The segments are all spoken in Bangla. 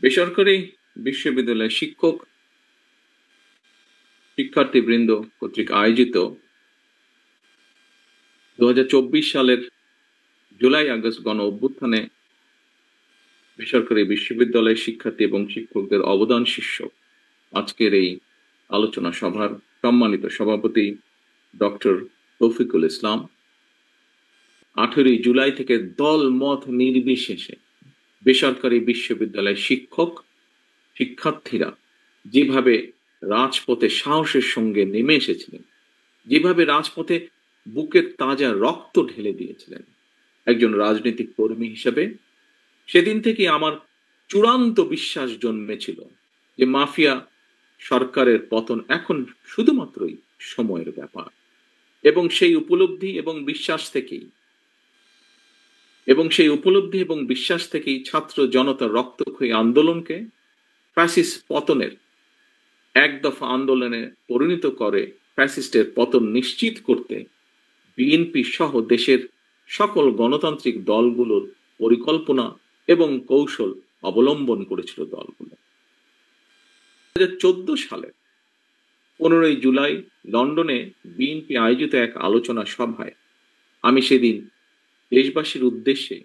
বেসরকারি বিশ্ববিদ্যালয়ের শিক্ষক শিক্ষার্থীবৃন্দ কর্তৃক আয়োজিত 2024 সালের জুলাই আগস্ট গণ অভ্যুত্থানে বেসরকারি বিশ্ববিদ্যালয়ের শিক্ষার্থী এবং শিক্ষকদের অবদান শীর্ষক আজকের এই আলোচনা সভার সম্মানিত সভাপতি ডক্টর তৌফিকুল ইসলাম 18 জুলাই থেকে দল মত নির্বিশেষে বেসরকারি বিশ্ববিদ্যালয়ের শিক্ষক শিক্ষার্থীরা যেভাবে রাজপথে সাহসের সঙ্গে নেমে এসেছিলেন, যেভাবে রাজপথে বুকের তাজা রক্ত ঢেলে দিয়েছিলেন, একজন রাজনৈতিক কর্মী হিসেবে সেদিন থেকে আমার চূড়ান্ত বিশ্বাস জন্মেছিল যে মাফিয়া সরকারের পতন এখন শুধুমাত্রই সময়ের ব্যাপার। এবং সেই উপলব্ধি এবং বিশ্বাস থেকেই ছাত্র জনতার রক্তক্ষয়ী আন্দোলনকে ফ্যাসিস্ট পতনের এক দফা আন্দোলনে পরিণত করে ফ্যাসিস্টের পতন নিশ্চিত করতে বিএনপি সহ দেশের সকল গণতান্ত্রিক দলগুলোর পরিকল্পনা এবং কৌশল অবলম্বন করেছিল দলগুলো। 2014 সালে 15 জুলাই লন্ডনে বিএনপি আয়োজিত এক আলোচনা সভায় আমি সেদিন দেশবাসীর উদ্দেশ্যে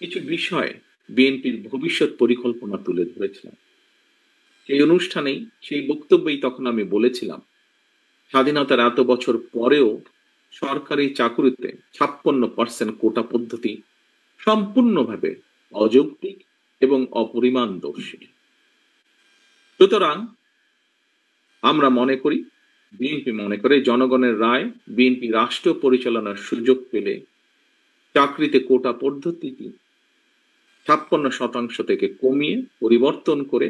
কিছু বিষয় বিএনপির ভবিষ্যৎ পরিকল্পনা তুলে ধরেছিলাম। সেই অনুষ্ঠানেই সেই বক্তব্যেই তখন আমি বলেছিলাম, স্বাধীনতার এত বছর পরেও সরকারি চাকুরিতে 56% কোটা পদ্ধতি সম্পূর্ণভাবে অযৌক্তিক এবং অপরিমাণদর্শী। সুতরাং আমরা বিএনপি মনে করে জনগণের রায় বিএনপি রাষ্ট্র পরিচালনার সুযোগ পেলে চাকরিতে কোটা পদ্ধতিটি 56% থেকে কমিয়ে পরিবর্তন করে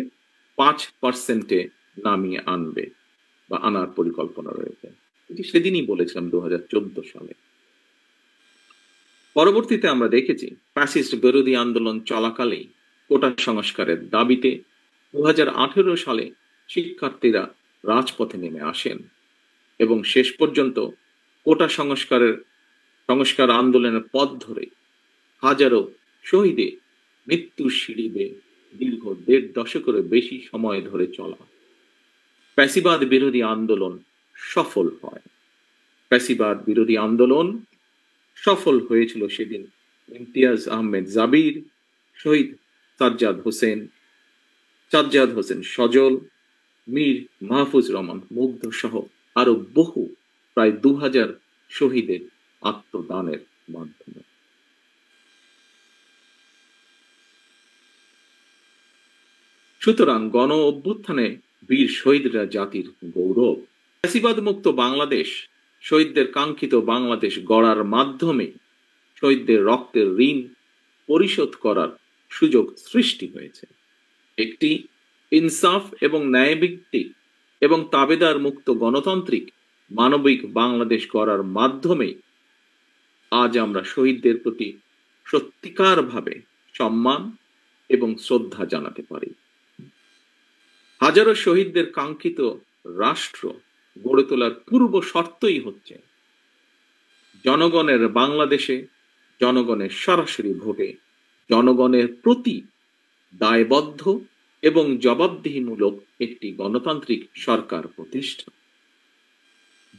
5%-এ নামিয়ে আনার পরিকল্পনা রয়েছে। এটি সেদিনই বলেছিলাম 2014 সালে। পরবর্তীতে আমরা দেখেছি ফ্যাসিস্ট বিরোধী আন্দোলন চলাকালেই কোটা সংস্কারের দাবিতে 2018 সালে শিক্ষার্থীরা রাজপথে নেমে আসেন এবং শেষ পর্যন্ত কোটা সংস্কার আন্দোলনের পথ ধরে হাজারো শহীদের মৃত্যুর সিঁড়ি বেয়ে দীর্ঘ 1.5 দশকেরও বেশি সময় ধরে চলা ফ্যাসিবাদ বিরোধী আন্দোলন সফল হয়। ফ্যাসিবাদ বিরোধী আন্দোলন সফল হয়েছিল সেদিন ইমতিয়াজ আহমেদ জাবির, শহীদ সাজ্জাদ হোসেন সজল, মীর মাহফুজ রহমান মুগ্ধ সহ আরো বহু প্রায় 2000 শহীদের আত্মদানের মাধ্যমে। সুতরাং গণ অভ্যুত্থানে বীর শহীদরা জাতির গৌরব। ফ্যাসিবাদ মুক্ত বাংলাদেশ, শহীদদের কাঙ্ক্ষিত বাংলাদেশ গড়ার মাধ্যমে শহীদদের রক্তের ঋণ পরিশোধ করার সুযোগ সৃষ্টি হয়েছে। একটি ইনসাফ এবং ন্যায়ভিত্তিক এবং তাবেদার মুক্ত গণতান্ত্রিক মানবিক বাংলাদেশ গড়ার মাধ্যমে আজ আমরা শহীদদের প্রতি সত্যিকারভাবে সম্মান এবং শ্রদ্ধা জানাতে পারি। হাজারো শহীদদের কাঙ্ক্ষিত রাষ্ট্র গড়ে তোলার পূর্ব শর্তই হচ্ছে জনগণের বাংলাদেশে জনগণের সরাসরি ভোটে জনগণের প্রতি দায়বদ্ধ এবং জবাবদিহিমূলক একটি গণতান্ত্রিক সরকার প্রতিষ্ঠা।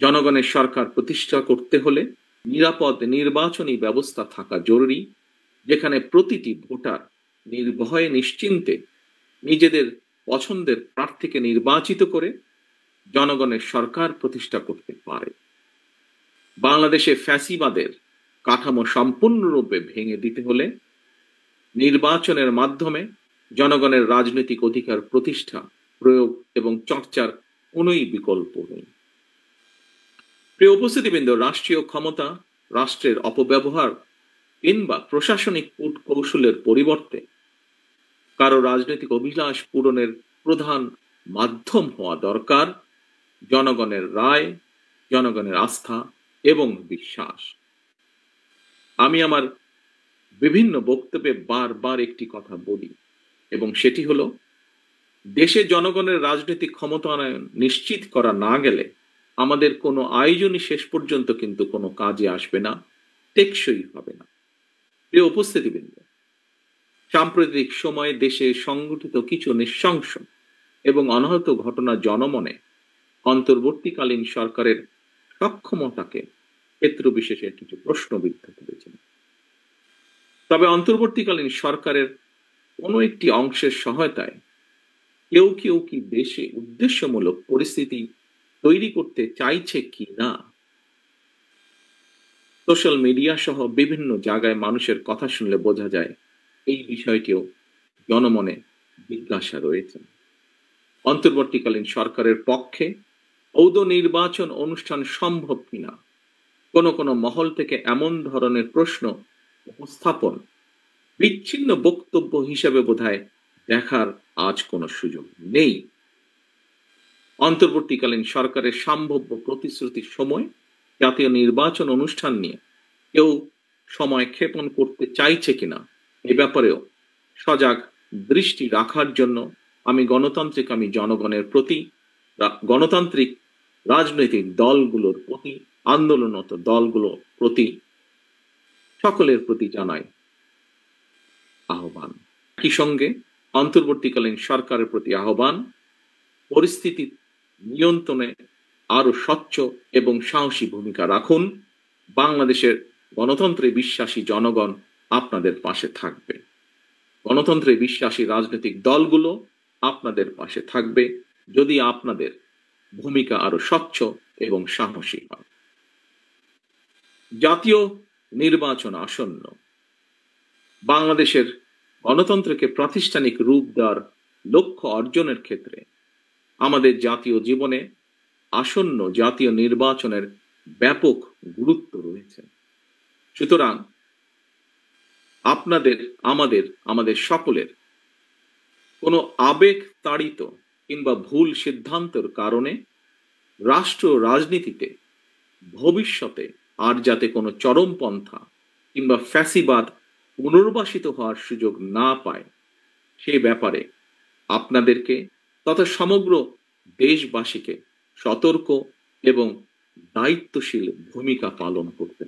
জনগণের সরকার প্রতিষ্ঠা করতে হলে নিরাপদ নির্বাচনী ব্যবস্থা থাকা জরুরি, যেখানে প্রতিটি ভোটার নির্ভয়ে নিশ্চিন্তে নিজেদের পছন্দের প্রার্থীকে নির্বাচিত করে জনগণের সরকার প্রতিষ্ঠা করতে পারে। বাংলাদেশে ফ্যাসিবাদের কাঠামো সম্পূর্ণরূপে ভেঙে দিতে হলে নির্বাচনের মাধ্যমে জনগণের রাজনৈতিক অধিকার প্রতিষ্ঠা, প্রয়োগ এবং চর্চার কোনোই বিকল্প নেই। প্রিয় উপস্থিতিবৃন্দ, রাষ্ট্রীয় ক্ষমতা, রাষ্ট্রের অপব্যবহার কিংবা প্রশাসনিক কূটকৌশলের পরিবর্তে কারো রাজনৈতিক অভিলাষ পূরণের প্রধান মাধ্যম হওয়া দরকার জনগণের রায়, জনগণের আস্থা এবং বিশ্বাস। আমি আমার বিভিন্ন বক্তব্যে বারবার একটি কথা বলি এবং সেটি হলো, দেশে জনগণের রাজনৈতিক ক্ষমতায়ন নিশ্চিত করা না গেলে আমাদের কোনো আয়োজনই শেষ পর্যন্ত কিন্তু কোনো কাজে আসবে না, টেকসই হবে না। প্রিয় উপস্থিতিবৃন্দ, সাম্প্রতিক সময়ে দেশে সংঘটিত কিছু নৃশংস এবং অনাহত ঘটনা জনমনে অন্তর্বর্তীকালীন সরকারের সক্ষমতাকে ক্ষেত্র বিশেষে কিছু প্রশ্নবিদ্ধ করেছেন। তবে অন্তর্বর্তীকালীন সরকারের কোনো একটি অংশের সহায়তায় কেউ কেউ কি দেশে উদ্দেশ্যমূলক পরিস্থিতি তৈরি করতে চাইছে কি না, সোশ্যাল মিডিয়া সহ বিভিন্ন জায়গায় মানুষের কথা শুনলে বোঝা যায় এই বিষয়টিও জনমনে জিজ্ঞাসা রয়েছে। অন্তর্বর্তীকালীন সরকারের পক্ষে ঔদ নির্বাচন অনুষ্ঠান সম্ভব কিনা কোনো কোনো মহল থেকে এমন ধরনের প্রশ্ন উপস্থাপন বিচ্ছিন্ন বক্তব্য হিসেবে বোধহয় দেখার আজ কোনো সুযোগ নেই। অন্তর্বর্তীকালীন সরকারের সম্ভাব্য প্রতিশ্রুতির সময় জাতীয় নির্বাচন অনুষ্ঠান নিয়ে কেউ সময় ক্ষেপণ করতে চাইছে কিনা এ ব্যাপারেও সজাগ দৃষ্টি রাখার জন্য আমি জনগণের প্রতি, গণতান্ত্রিক রাজনৈতিক দলগুলোর প্রতি, আন্দোলনরত দলগুলোর প্রতি, সকলের প্রতি জানাই আহ্বান। একই সঙ্গে অন্তর্বর্তীকালীন সরকারের প্রতি আহ্বান, পরিস্থিতি নিয়ন্ত্রণে আরো স্বচ্ছ এবং সাহসী ভূমিকা রাখুন। বাংলাদেশের গণতন্ত্রে বিশ্বাসী জনগণ আপনাদের পাশে থাকবে। গণতন্ত্রে বিশ্বাসী রাজনৈতিক দলগুলো আপনাদের পাশে থাকবে যদি আপনাদের ভূমিকা আরো স্বচ্ছ এবং সাহসী হয়। জাতীয় নির্বাচন আসন্ন। বাংলাদেশের গণতন্ত্রকে প্রাতিষ্ঠানিক রূপ দেওয়ার লক্ষ্য অর্জনের ক্ষেত্রে আমাদের জাতীয় জীবনে আসন্ন জাতীয় নির্বাচনের ব্যাপক গুরুত্ব রয়েছে। সুতরাং আমাদের সকলের কোনো আবেগ তাড়িত কিংবা ভুল সিদ্ধান্তের কারণে রাষ্ট্র রাজনীতিতে ভবিষ্যতে আর যাতে কোনো চরমপন্থা কিংবা ফ্যাসিবাদ পুনর্বাসিত হওয়ার সুযোগ না পায় সে ব্যাপারে আপনাদেরকে তথা সমগ্র দেশবাসীকে সতর্ক এবং দায়িত্বশীল ভূমিকা পালন করতে